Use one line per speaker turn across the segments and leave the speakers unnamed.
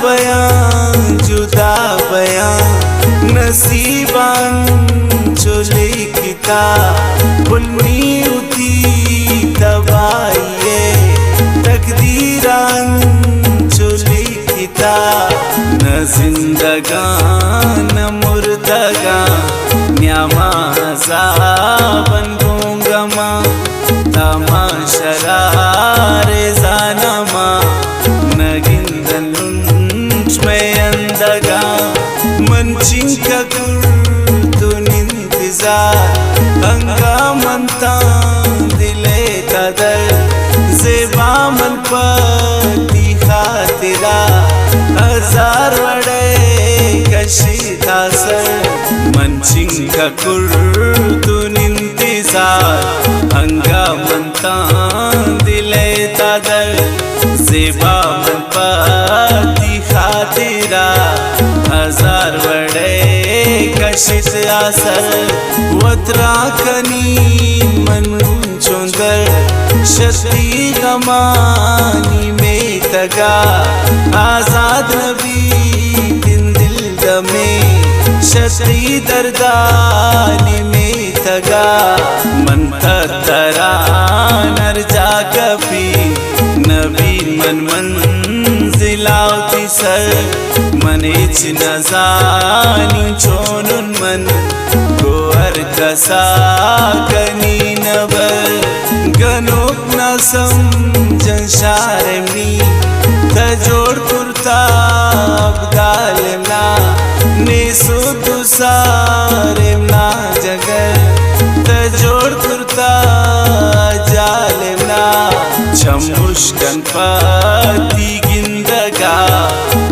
बयां जुदा बयां नसीबां लिखिता बुलनी उती दबाइए तकदीरां लिखिता न जिंदगा न मुर्दगा न्यामा अज़ाबन गुंगमा तमाशरारे जानमा नगिंदन लुंच में अंदगा मंचिंका हंगामंता दिले कदर ज़ेबा मन पति खातिरा हजार वड़े कशिता सर मंचिंग का कुर्तुन इंतजार हंगामंता दिले कदर ज़ेबा मन पति खातिरा हजार वड़े कशित आसर वत्रा कनी मन चुंदर शक्ति गमानी में तगा आजाद नबी दिन दिल दमे शक्ति दरदानी में तगा मन तरा नरजा कभी नबी मन मंजिलावती सर मनेच नजानी चोनुन मन गोहर कसा कनी नबर गनोक नसम जंशारमी तजोड़ कुर्ता अब्दालना नेसो तुसारेमना जगर तजोड़ कुर्ता जालेमना चमुष्कन पति गिंदगा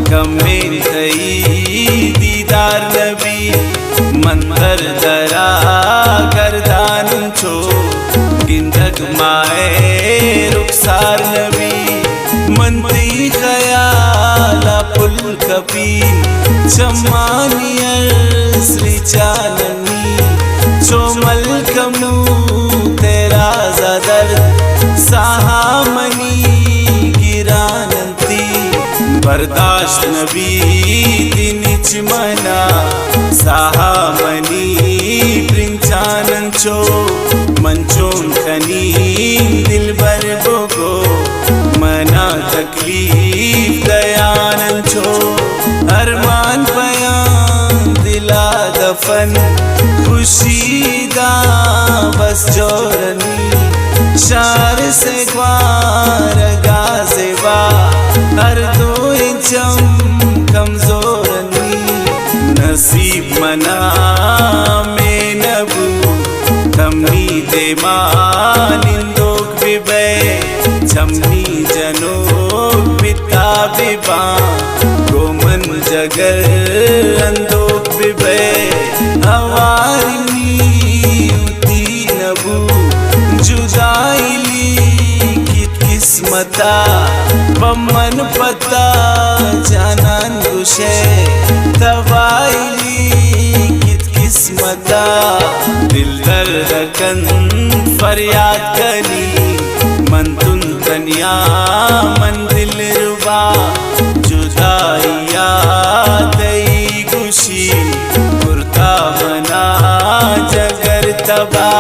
कमें तई दीदार नबी मंदर दरा गर्दान छो गिंदग माए रुखसार नबी मंत्री खयाला पुल कपी चम्मानियर श्री चाननी चोमल कमू तेरा जदर साहामनी गिरानंती बर्दाश्त नबी दिनिच मना साहामनी प्रिंचानन चो मंचों खनी दिल बर बोगो मना तकलीफ दयानन चो अरमान बयां दिला दफन खुशीदा बस जोरनी शार से ग्वार गाज़ेबा हर दो इंचम कमजोरनी नसीब मना में नबू तमनी दे मानिंदोक बिबे चमनी जनो पिता बिबा गोमन जगर अंदोक बिबे हवारिनी उती नबू जुदाइली कित किस्मता बमन पता जानन गुशे तवाइली कित किस्मता दिल दर्दकन फरियाद करी मन तुन तनिया मन दिल रुबा जुदाइया दई गुशी कुर्ता बना जगर तबा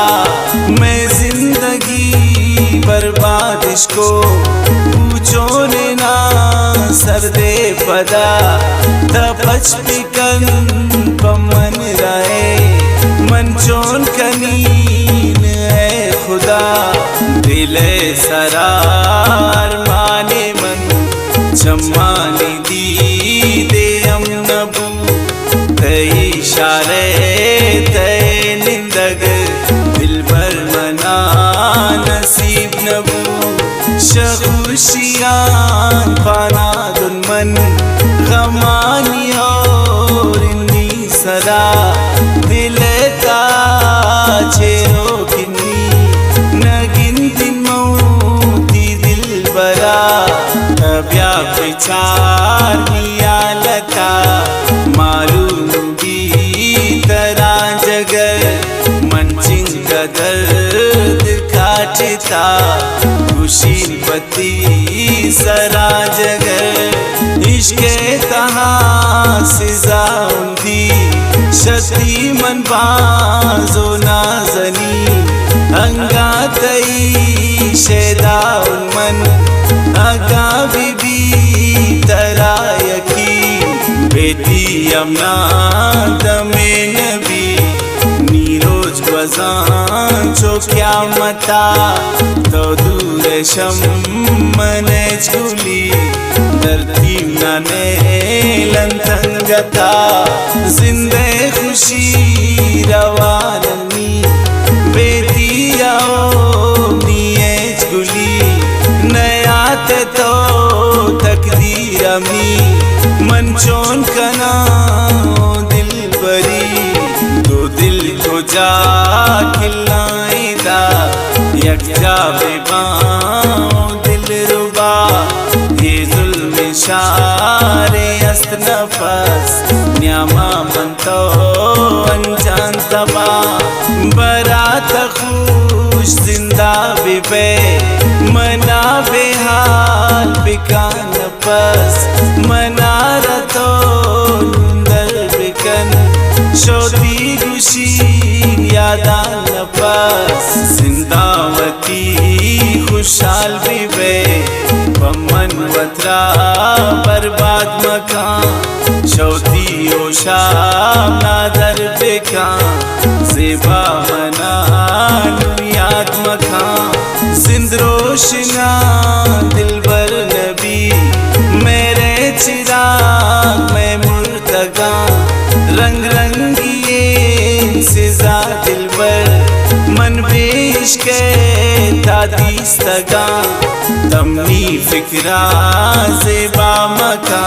मैं जिंदगी बर्बाद इसको पूछो ने ना सरदे पदा तपच पिकन पमन रहे मंचोन कनीन है खुदा दिले सरार माने मन चम्मानी दी दे हम नबू तई इशारे तय निंदग दिल भर मना नसीब नबू शगुशियान पाना दुनमन गमानी और इन्नी सदा दिले का चेरो किन्नी नगिन दिन मौती दिल बरा व्या विचार नियालता मालूम भी तरा जगर मंचिंग का दर्द काटता खुशी पति सरा जगर इश्के तहा सिजा उंदी शती मन बाजो नाजनी अंगा तई शेदा उन्मन अगा बीबी तरा यकी बेटी अमना दमे नबी नीरोज वजान चो क्या मता तो दूर शम मने झूली धरती नाने लंथन गता जिंदे खुशी रवानी बेटी आओ निये झूली नया तो तकदीर अमी मनचोन कना दिल बरी तो दिल को जा खिलाएदा यकजा बेबां दिल रुबा ये जुल्म शारे अस्त नफस न्यामा मन तो अनजान तबा बरात खुश जिंदा बिबे मना बेहाल बिकान पस मना रतो नुंदर बिकन शोती गुशीन यादान पस जिंदावती खुशहाल बिबे बमन वतरा बर्बाद मकान शोती ओशाम नादर बेकान ज़ेबा मना याद मकान जिंद रोशना दिलबर नबी मेरे चिराग में मुर्तगा रंग रंगिए सिजा दिलबर मन बेइश्क़े दादीस्तगा तमनी फिक्रा ज़ेबा मका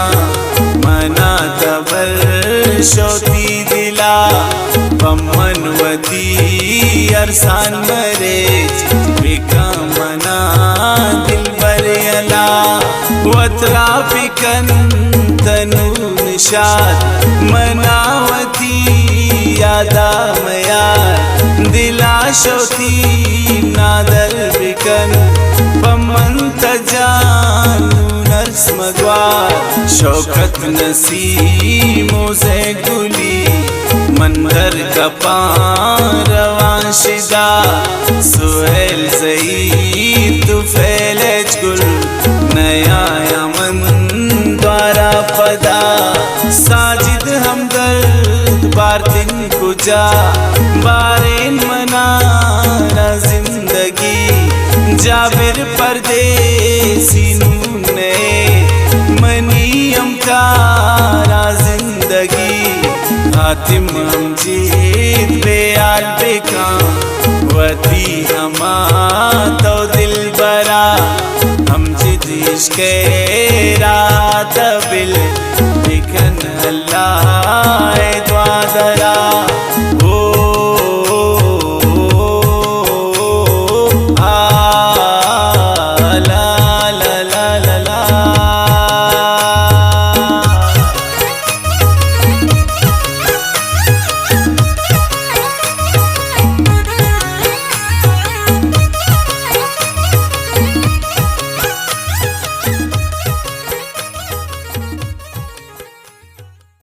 मना तबर शोती दिला बमनवती अरसान मरेज बिका मना दिल बरयला वतरा बिकन तनु निशाद मनावती यादा मयार दिला शोती नादर बिकन बमन तजानू नर्स मगवार शौकत नसीमो से गुली मंदर कपा रवाशिदा सुहेल ज़ईद तुफैलज गुल नया यमन द्वारा पदा साजिद हमदर्द बारतिन कुजा बारेन मनाना जिंदगी जाबिर परदेसी नूने मनी अमकारा जिंदगी हातिम हमजीद बेआल बेका वती हमा तो दिल बरा हमजिद इश्क़े रात बिल बिकन अल्लाह